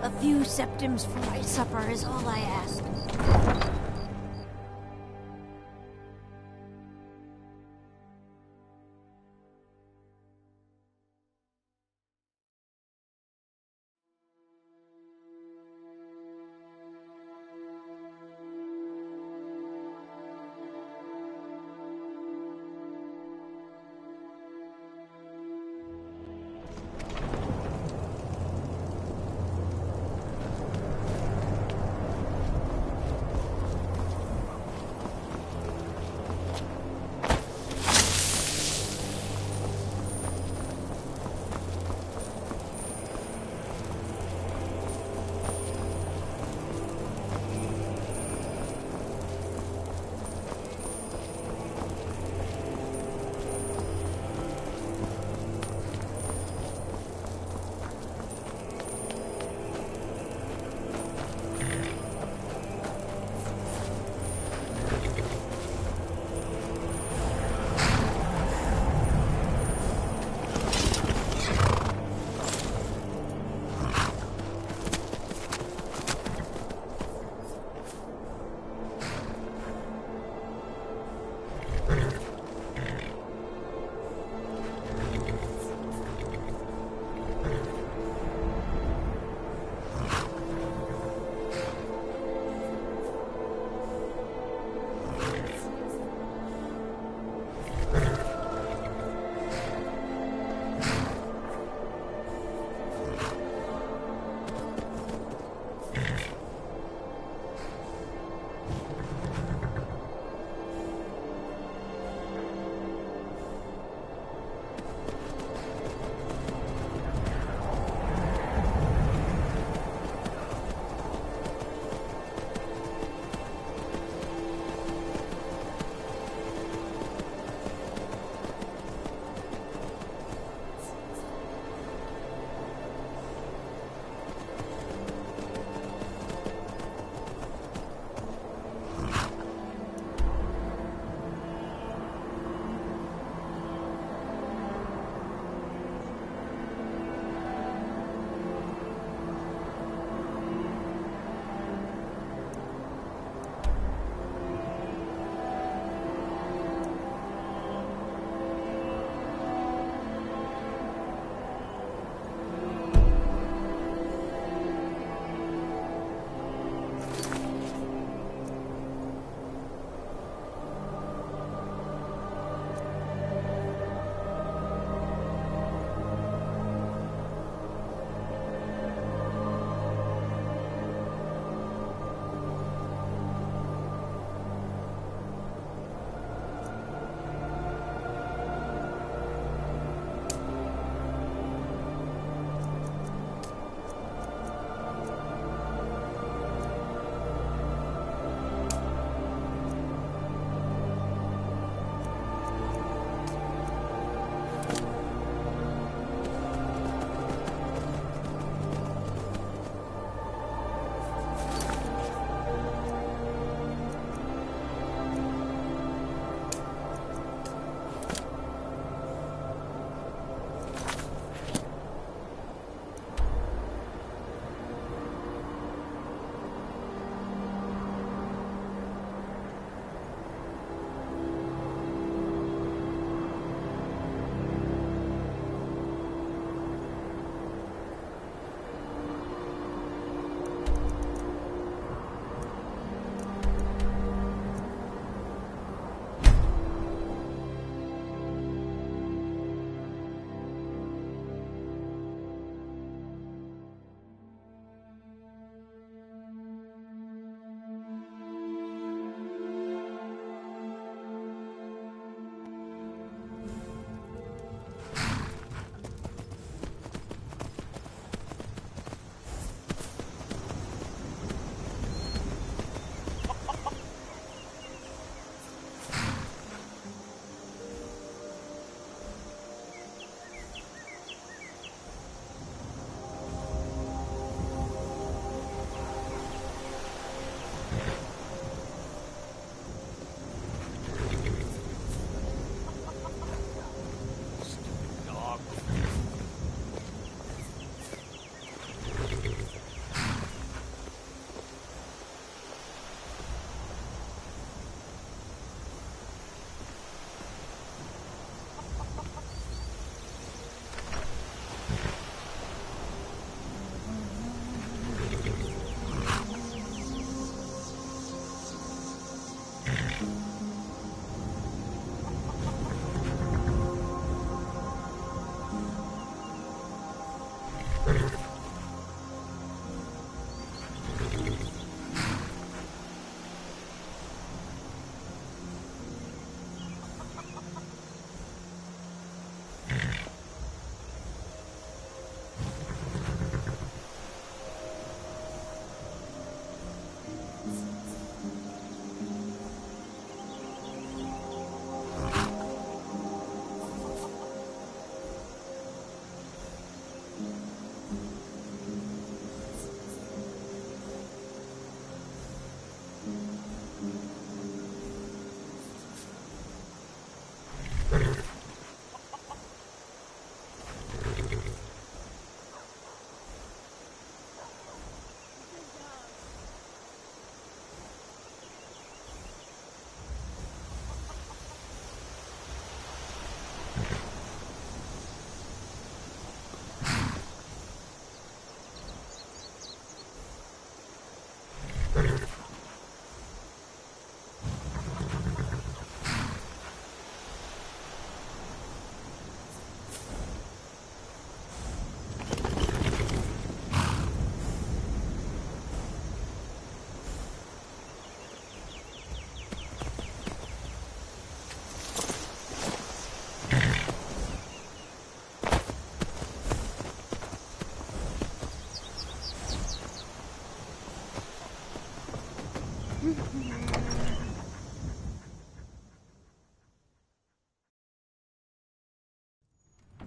A few septims for my supper is all I ask.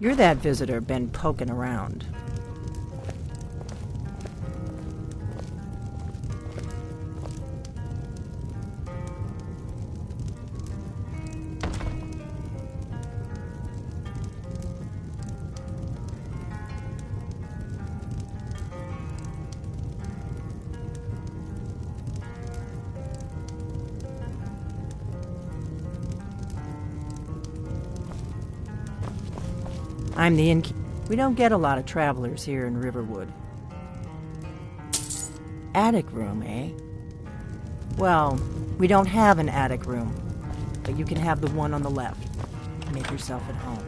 You're that visitor been poking around. I'm the innkeeper. We don't get a lot of travelers here in Riverwood. Attic room, eh? Well, we don't have an attic room, but you can have the one on the left. Make yourself at home.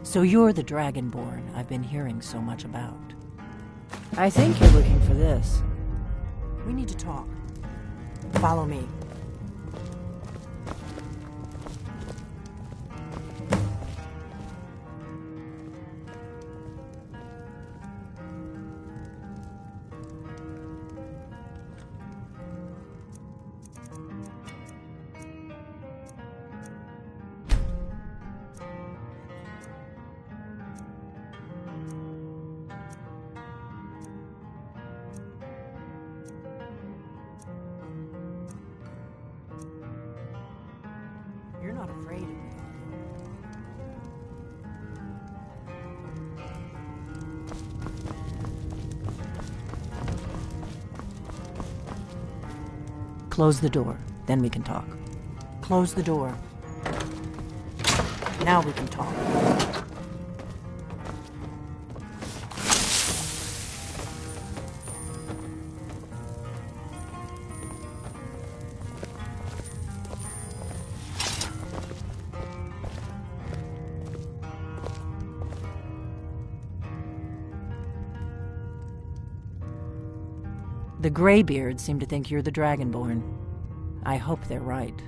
So you're the Dragonborn I've been hearing so much about. I think you're looking for this. We need to talk. Follow me. You're not afraid of me, are you? Close the door, then we can talk. Close the door. Now we can talk. The Greybeards seem to think you're the Dragonborn. I hope they're right.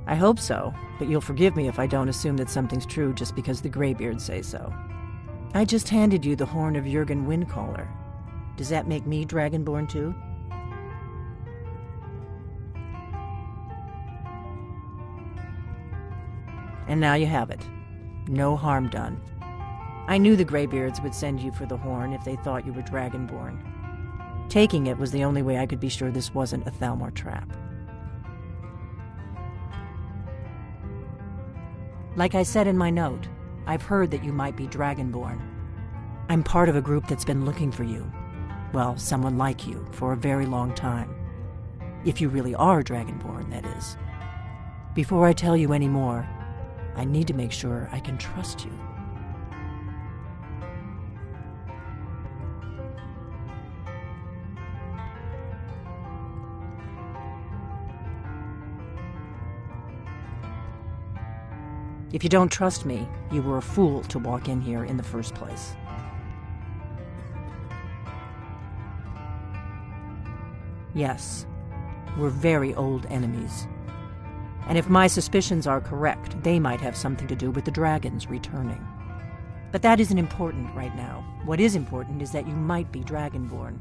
I hope so, but you'll forgive me if I don't assume that something's true just because the Greybeards say so. I just handed you the horn of Jurgen Windcaller. Does that make me Dragonborn too? And now you have it. No harm done. I knew the Greybeards would send you for the horn if they thought you were Dragonborn. Taking it was the only way I could be sure this wasn't a Thalmor trap. Like I said in my note, I've heard that you might be Dragonborn. I'm part of a group that's been looking for you. Well, someone like you, for a very long time. If you really are Dragonborn, that is. Before I tell you any more, I need to make sure I can trust you. If you don't trust me, you were a fool to walk in here in the first place. Yes, we're very old enemies. And if my suspicions are correct, they might have something to do with the dragons returning. But that isn't important right now. What is important is that you might be Dragonborn.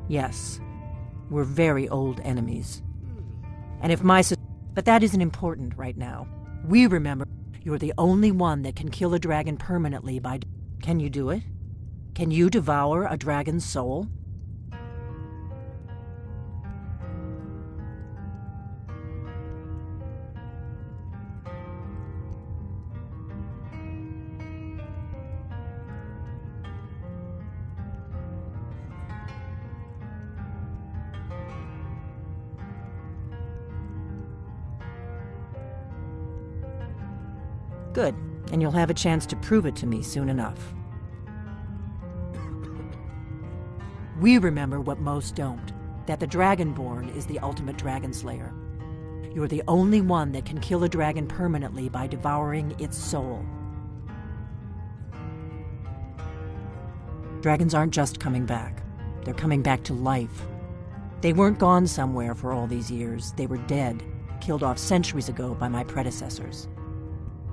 Yes, we're very old enemies. And if but that isn't important right now. We remember you're the only one that can kill a dragon permanently by... Can you do it? Can you devour a dragon's soul? Good, and you'll have a chance to prove it to me soon enough. We remember what most don't, that the Dragonborn is the ultimate dragon slayer. You're the only one that can kill a dragon permanently by devouring its soul. Dragons aren't just coming back. They're coming back to life. They weren't gone somewhere for all these years. They were dead, killed off centuries ago by my predecessors.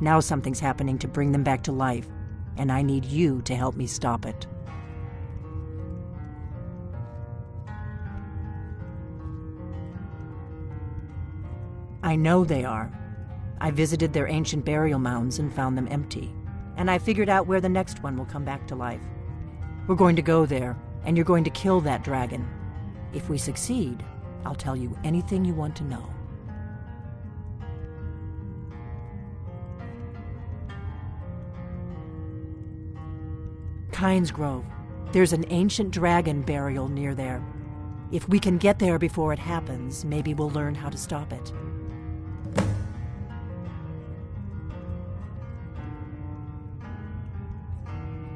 Now something's happening to bring them back to life, and I need you to help me stop it. I know they are. I visited their ancient burial mounds and found them empty, and I figured out where the next one will come back to life. We're going to go there, and you're going to kill that dragon. If we succeed, I'll tell you anything you want to know. Kynes Grove. There's an ancient dragon burial near there. If we can get there before it happens, maybe we'll learn how to stop it.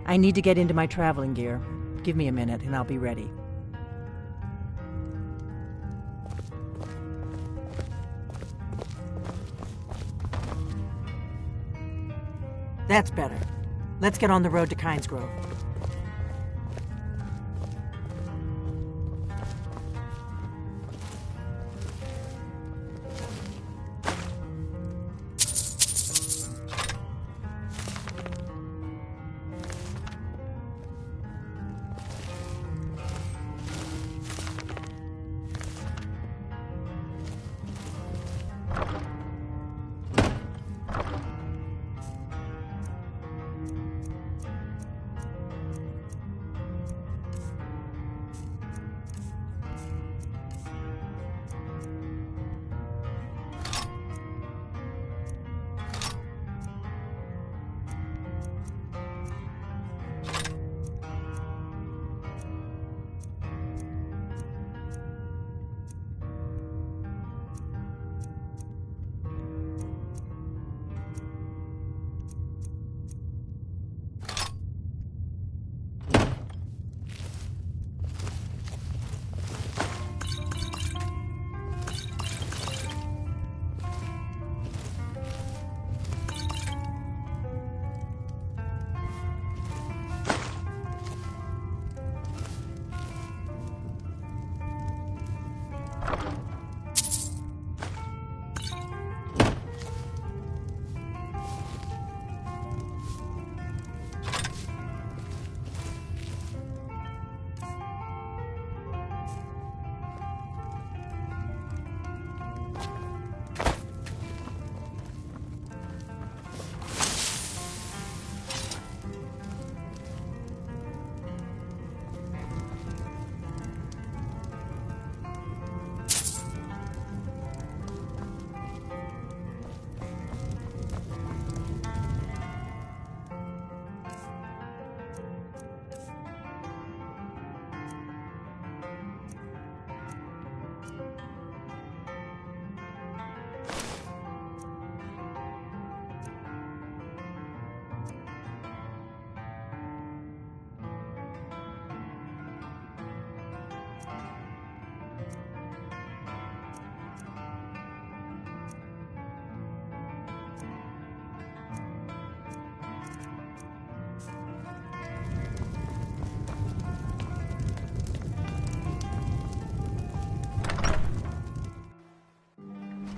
I need to get into my traveling gear. Give me a minute and I'll be ready. That's better. Let's get on the road to Kynes Grove.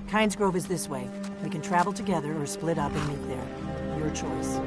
Kynes Grove is this way. We can travel together or split up and meet there. Your choice.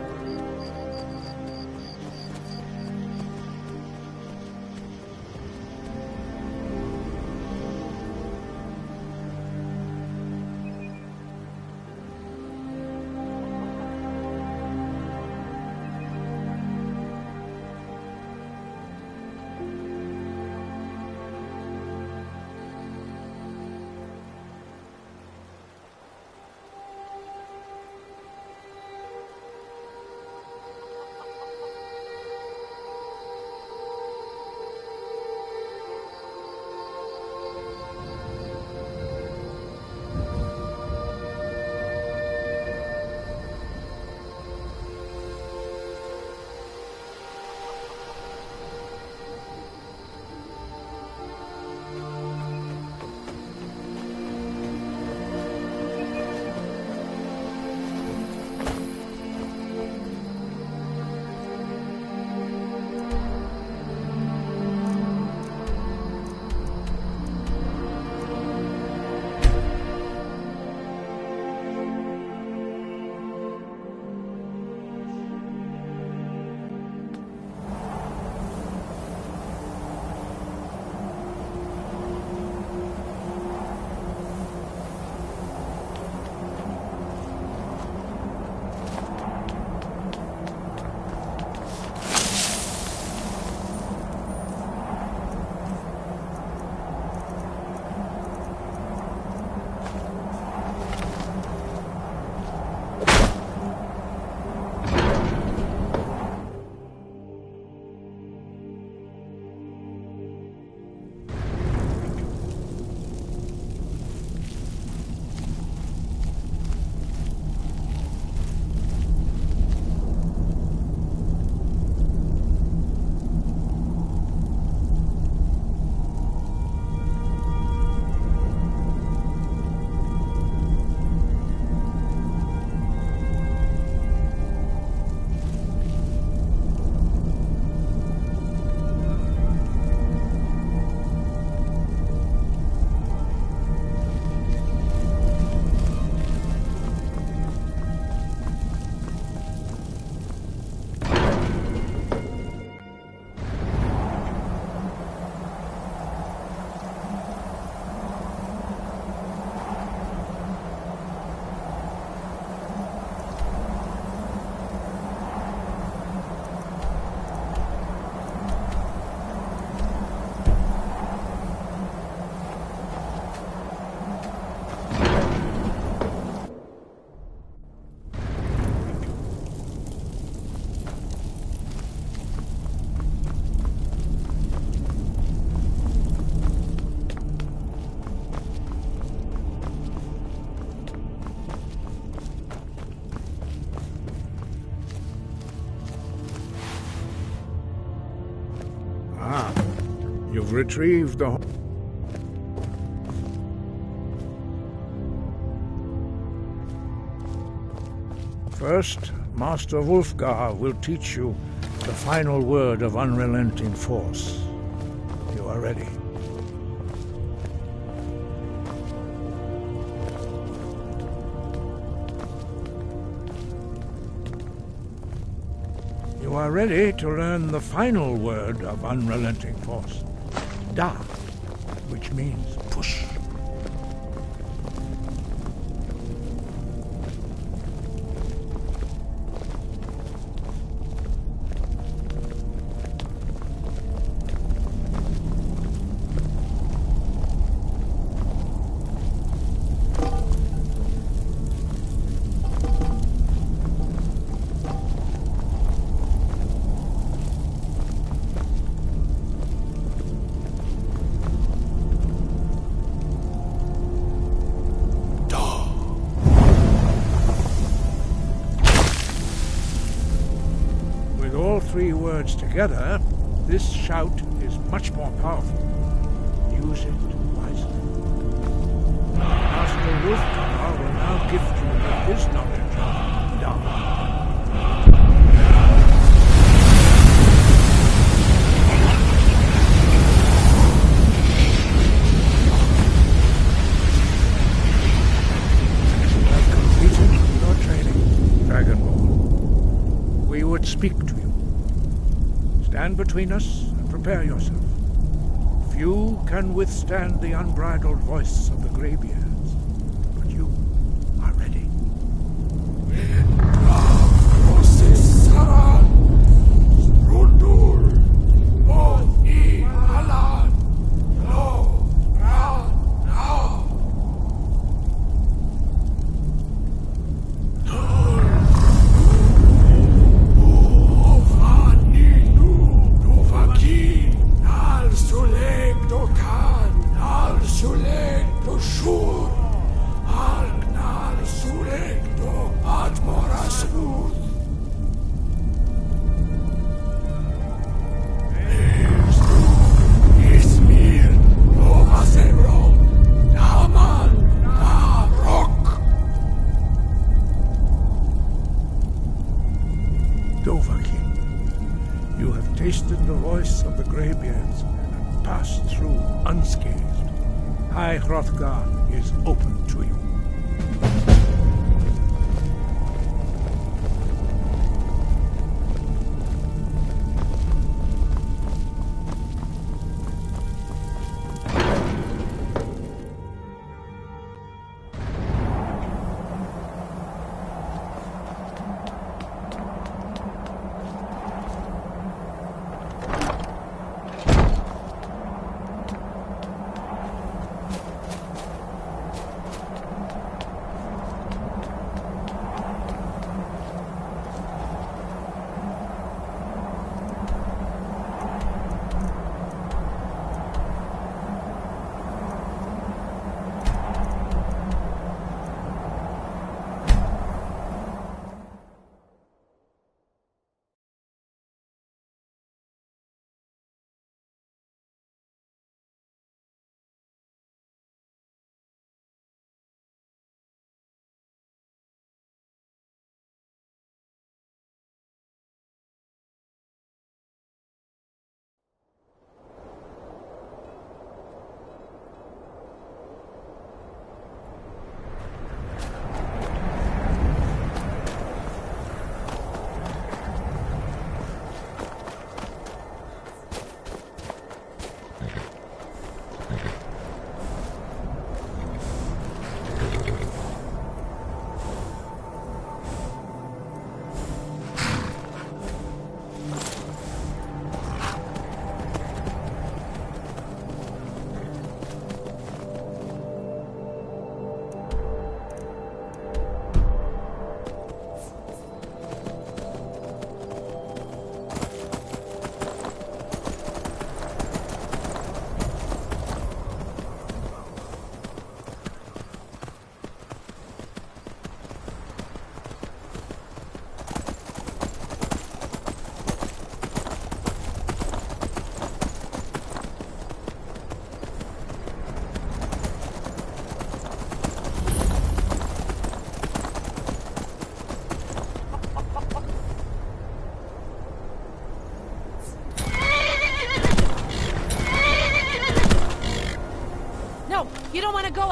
You've retrieved the... First, Master Wulfgar will teach you the final word of unrelenting force. You are ready. You are ready to learn the final word of unrelenting force. Da, which means push. Three words together, this shout is much more powerful. Use it wisely. Master Wulfgar will now gift you with his knowledge of Da. You have completed your training, Dragonborn. We would speak to you. Stand between us and prepare yourself. Few can withstand the unbridled voice of the Greybeards, but you are ready. You have tasted the voice of the Greybeards and passed through unscathed. High Hrothgar is open to you.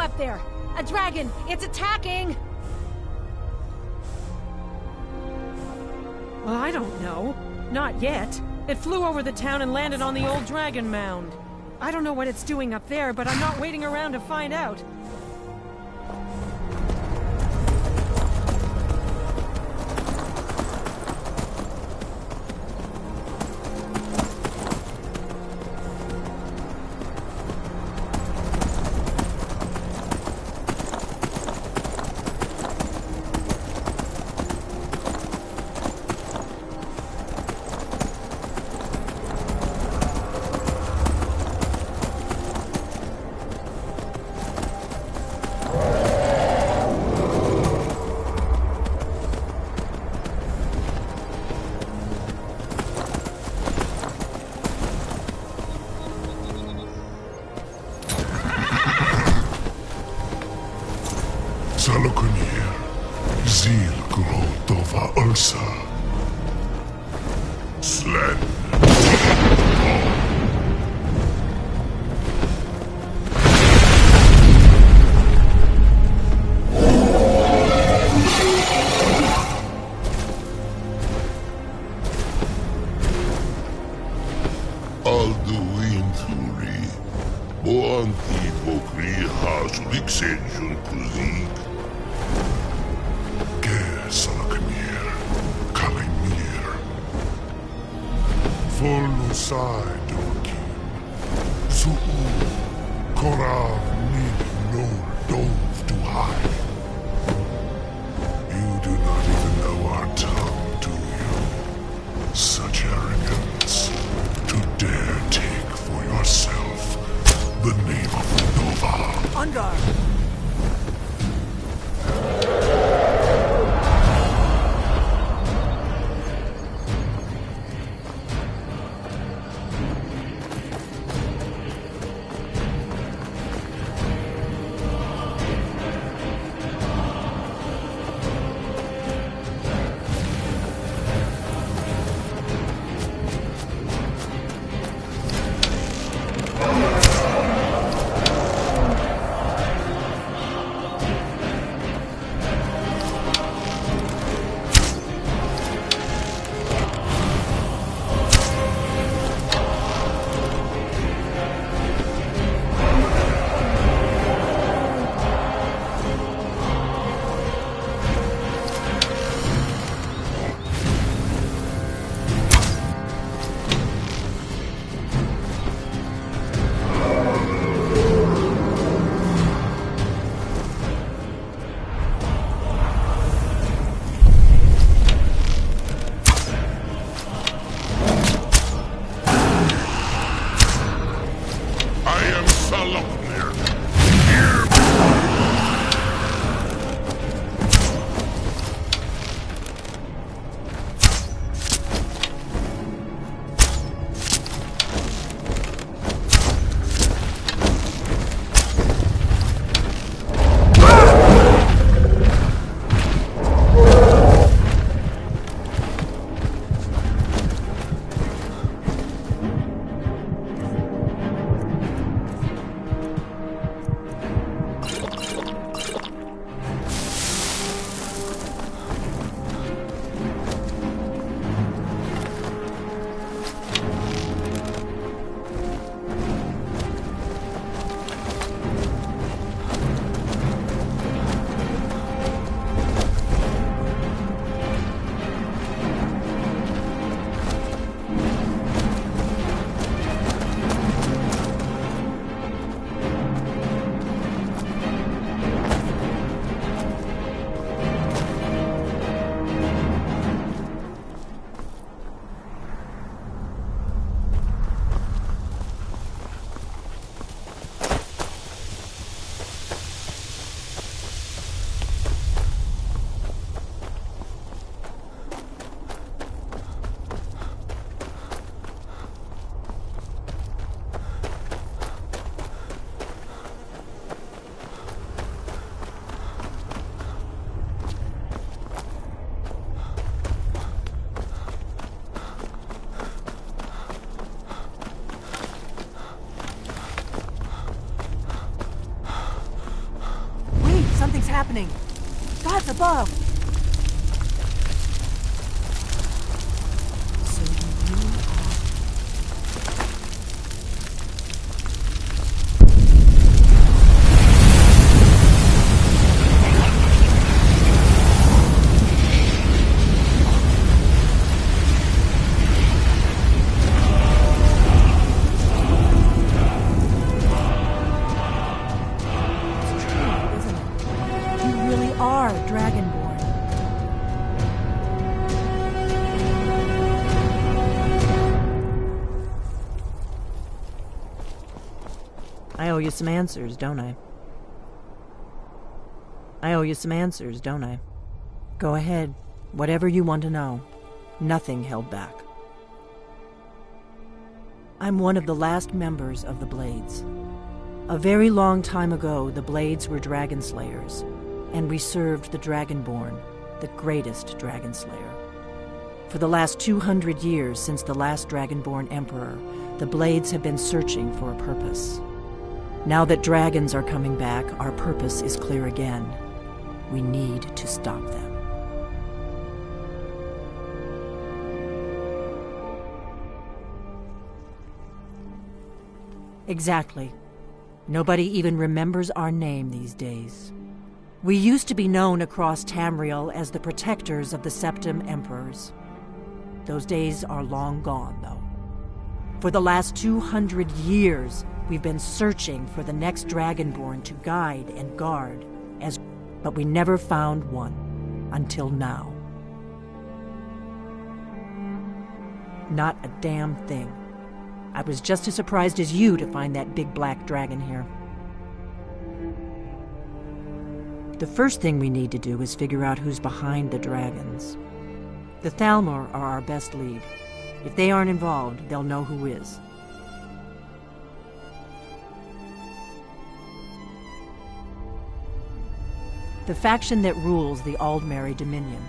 up there? A dragon! It's attacking! Well, I don't know. Not yet. It flew over the town and landed on the old dragon mound. I don't know what it's doing up there, but I'm not waiting around to find out. Zalokunir, Zil Grotova Ursa, Slen. Alduin Thuri, Boanti Bokri Hazulik Senjun Kuzik. Salakmir, Kalimir, Volusai Dorkim, Zuu, Korav Nin no Dove to hide. You do not even know our tongue, do you? Such arrogance, to dare take for yourself the name of Nova. Undar! happening? Gods above! So you really are... It's true, isn't it? You really are Dragonborn. I owe you some answers, don't I? I owe you some answers, don't I? Go ahead. Whatever you want to know. Nothing held back. I'm one of the last members of the Blades. A very long time ago, the Blades were dragon slayers, and we served the Dragonborn, the greatest dragon slayer. For the last 200 years since the last Dragonborn Emperor, the Blades have been searching for a purpose. Now that dragons are coming back, our purpose is clear again. We need to stop them. Exactly. Nobody even remembers our name these days. We used to be known across Tamriel as the protectors of the Septim Emperors. Those days are long gone, though. For the last 200 years, we've been searching for the next Dragonborn to guide and guard, but we never found one, until now. Not a damn thing. I was just as surprised as you to find that big black dragon here. The first thing we need to do is figure out who's behind the dragons. The Thalmor are our best lead. If they aren't involved, they'll know who is. The faction that rules the Aldmeri Dominion.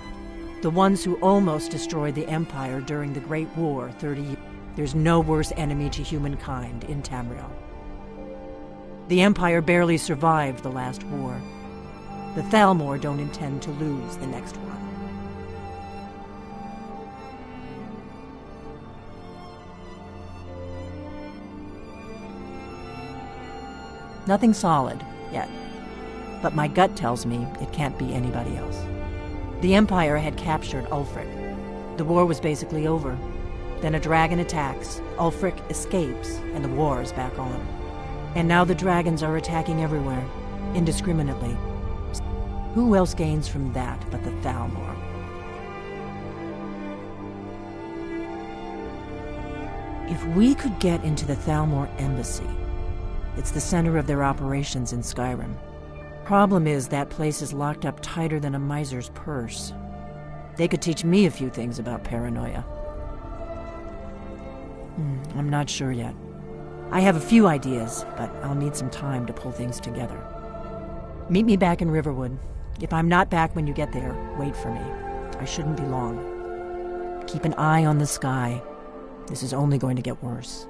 The ones who almost destroyed the Empire during the Great War 30 years. There's no worse enemy to humankind in Tamriel. The Empire barely survived the last war. The Thalmor don't intend to lose the next one. Nothing solid, yet. But my gut tells me it can't be anybody else. The Empire had captured Ulfric. The war was basically over. Then a dragon attacks, Ulfric escapes, and the war is back on. And now the dragons are attacking everywhere, indiscriminately. Who else gains from that but the Thalmor? If we could get into the Thalmor embassy, it's the center of their operations in Skyrim. Problem is, that place is locked up tighter than a miser's purse. They could teach me a few things about paranoia. I'm not sure yet. I have a few ideas, but I'll need some time to pull things together. Meet me back in Riverwood. If I'm not back when you get there, wait for me. I shouldn't be long. Keep an eye on the sky. This is only going to get worse.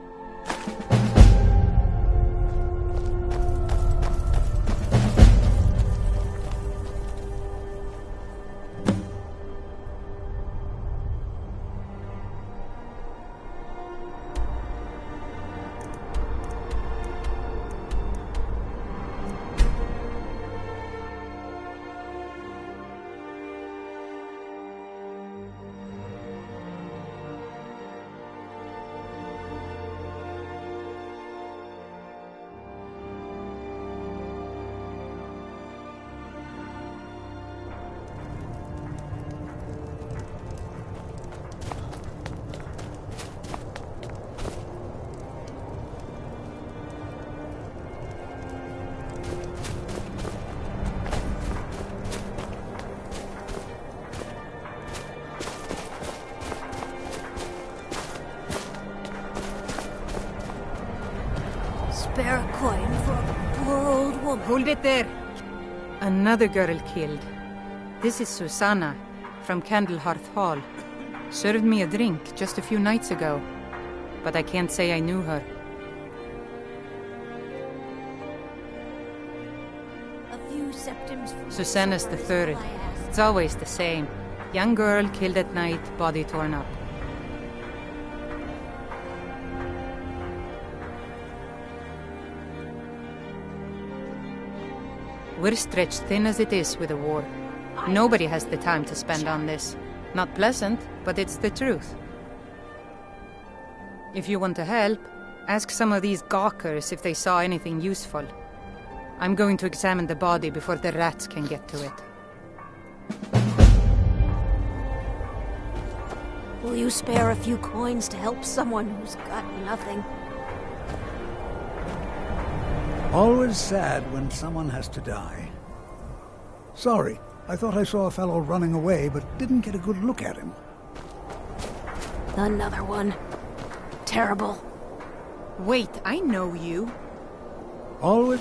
Spare a coin for a poor old woman. Hold it there. Another girl killed. This is Susanna from Candlehearth Hall. Served me a drink just a few nights ago, but I can't say I knew her. A few few septims from Susanna's the third. I asked. It's always the same. Young girl killed at night, body torn up. We're stretched thin as it is with a war. Nobody has the time to spend on this. Not pleasant, but it's the truth. If you want to help, ask some of these gawkers if they saw anything useful. I'm going to examine the body before the rats can get to it. Will you spare a few coins to help someone who's got nothing? Always sad when someone has to die. Sorry, I thought I saw a fellow running away, but didn't get a good look at him. Another one. Terrible. Wait, I know you. Always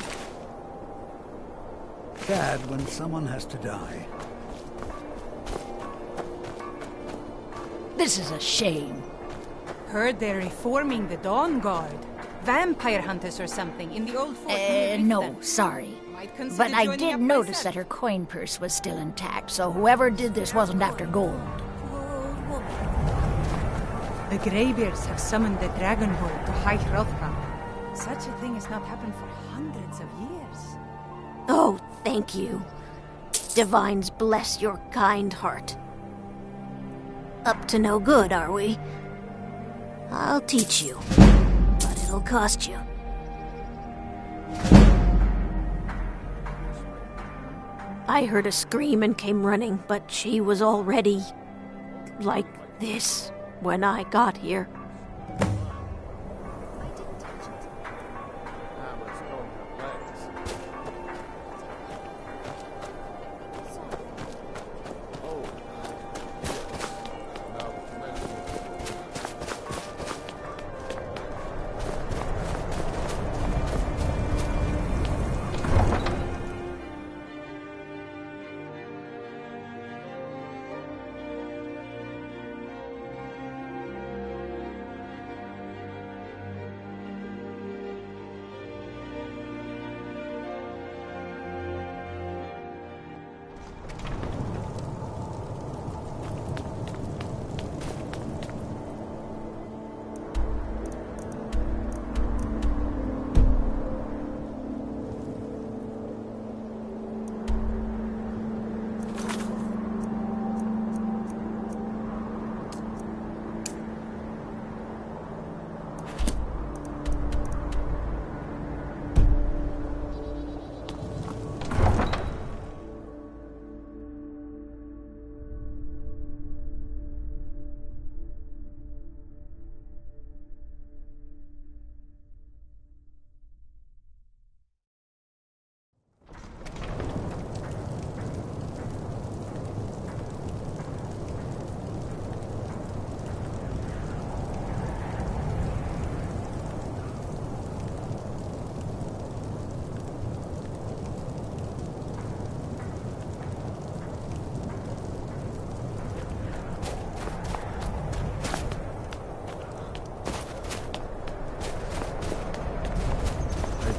sad when someone has to die. This is a shame. Heard they're reforming the Dawn Guard. Vampire hunters or something in the old fort. No, sorry. Might consider But I joining did up notice myself. that her coin purse was still intact, so whoever did this wasn't after gold. Poor old woman. The Greybeards have summoned the Dragonhold to High Hrothgar. Such a thing has not happened for hundreds of years. Oh, thank you. Divines bless your kind heart. Up to no good, are we? I'll teach you, but it'll cost you. I heard a scream and came running, but she was already like this when I got here.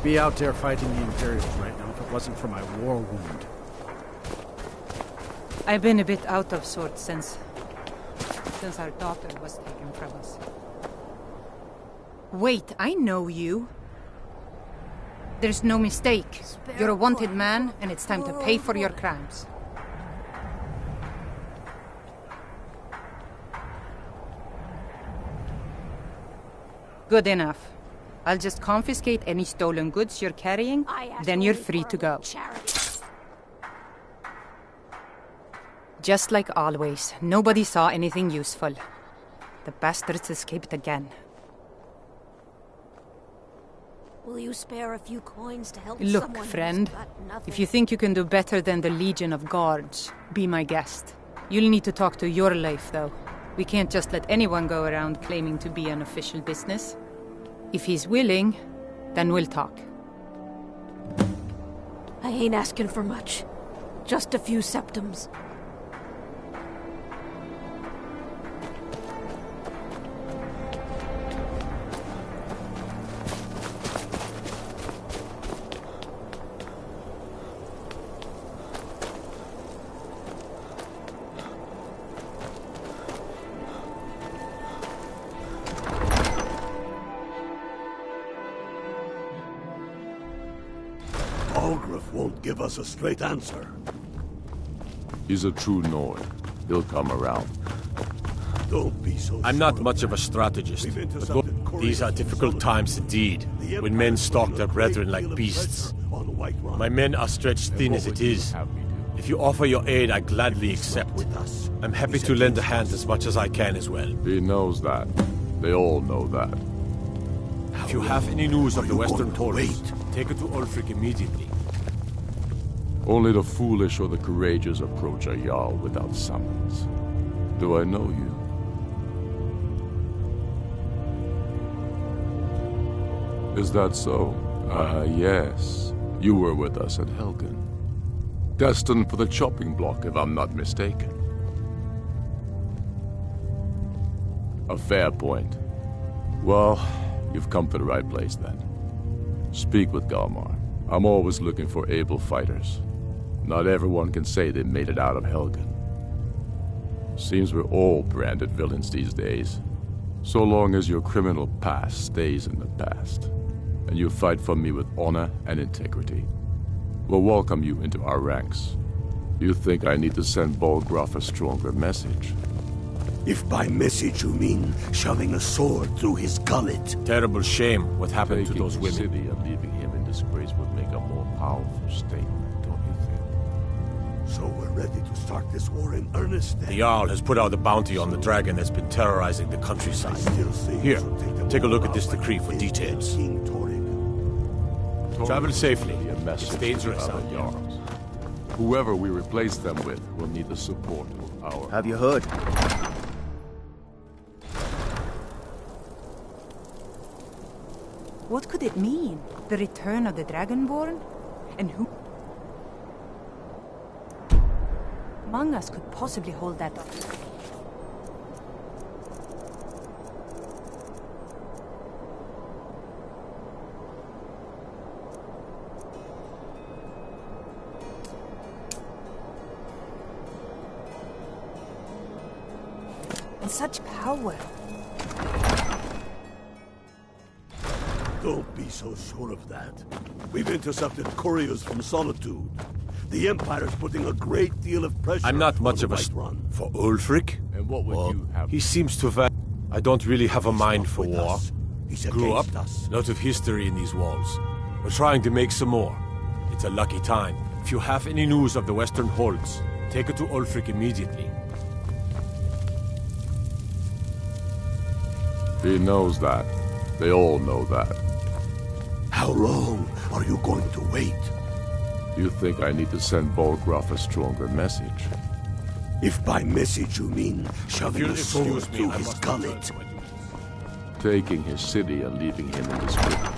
I'd be out there fighting the Imperials right now if it wasn't for my war wound. I've been a bit out of sorts since our daughter was taken from us. Wait, I know you. There's no mistake. You're a wanted man, and it's time to pay for your crimes. Good enough. I'll just confiscate any stolen goods you're carrying, then you're free to go. Just like always, nobody saw anything useful. The bastards escaped again. Will you spare a few coins to help Look, someone who's friend, got nothing? if you think you can do better than the Legion of Guards, be my guest. You'll need to talk to your life, though. We can't just let anyone go around claiming to be an official business. If he's willing, then we'll talk. I ain't asking for much. Just a few septims. give us a straight answer. He's a true Nord. He'll come around. Don't be so I'm not much of a strategist, but these are difficult times indeed, when men stalk their brethren like beasts. My men are stretched thin as it is. If you offer your aid, I gladly accept. I'm happy to lend a hand as much as I can as well. He knows that. They all know that. If you have any news of the Western Hordes, take it to Ulfric immediately. Only the foolish or the courageous approach a Jarl without summons. Do I know you? Is that so? Ah, yes. You were with us at Helgen. Destined for the chopping block, if I'm not mistaken. A fair point. Well, you've come to the right place then. Speak with Galmar. I'm always looking for able fighters. Not everyone can say they made it out of Helgen. Seems we're all branded villains these days. So long as your criminal past stays in the past, and you fight for me with honor and integrity, we'll welcome you into our ranks. You think I need to send Bolgraf a stronger message? If by message you mean shoving a sword through his gullet. Terrible shame what happened to those women. Taking the city and leaving him in disgrace would make a more powerful statement, don't you think? So we're ready to start this war in earnest then? The Jarl has put out a bounty on the dragon that's been terrorizing the countryside. Here, take a look at this decree for details. Travel safely. It's dangerous out here. Whoever we replace them with will need the support of our... Have you heard? What could it mean? The return of the Dragonborn? And who among us could possibly hold that up? And such power. Don't be so sure of that. We've intercepted couriers from Solitude. The Empire's putting a great deal of pressure. I'm not much of a run. For Ulfric? And what would you have? He seems to have... I don't really have a mind for war. Grew up, lot of history in these walls. We're trying to make some more. It's a lucky time. If you have any news of the Western Hordes, take it to Ulfric immediately. He knows that. They all know that. How long are you going to wait? You think I need to send Bolgraf a stronger message? If by message you mean shoving a sword through his gullet. Taking his city and leaving him in disgrace.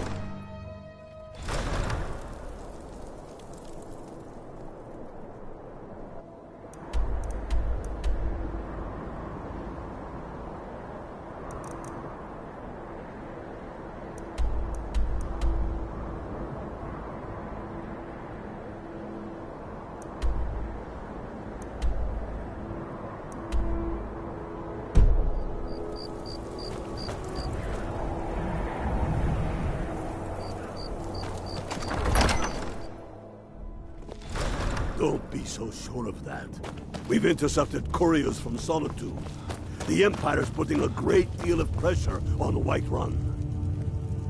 Don't be so sure of that. We've intercepted couriers from Solitude. The Empire's putting a great deal of pressure on Whiterun.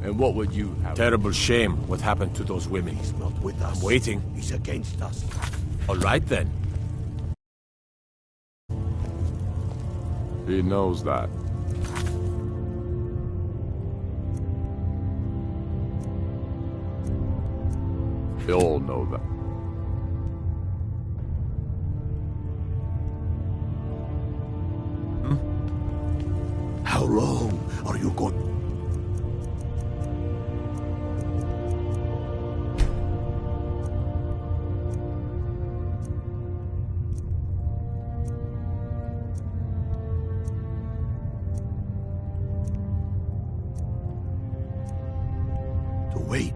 And what would you have? Terrible shame what happened to those women. He's not with us. I'm waiting. He's against us. All right then. He knows that. They all know that. How long are you going? To wait.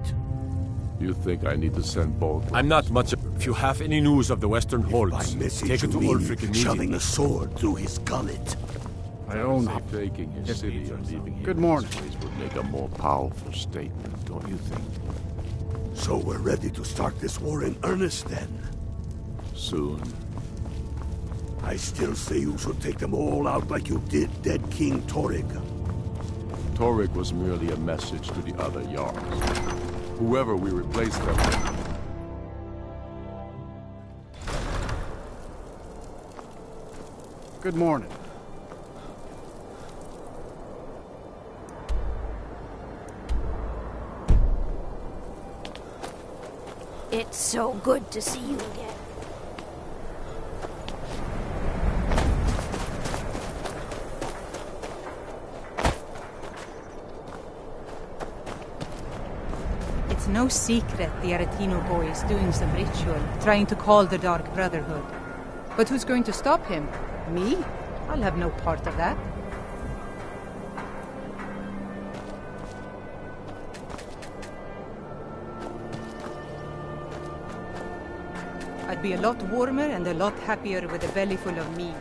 You think I need to send Bolgraf? I'm not much of... If you have any news of the Western Hordes, take it to Ulfric immediately. Shoving a sword through his gullet. I own taking his city and leaving him Good morning. would make a more powerful statement, don't you think? So we're ready to start this war in earnest then? Soon. I still say you should take them all out like you did dead King Torrig. Torrig was merely a message to the other Jarls. Whoever we replace them with. Good morning. It's so good to see you again. It's no secret the Aretino boy is doing some ritual, trying to call the Dark Brotherhood. But who's going to stop him? Me? I'll have no part of that. I'd be a lot warmer and a lot happier with a belly full of me.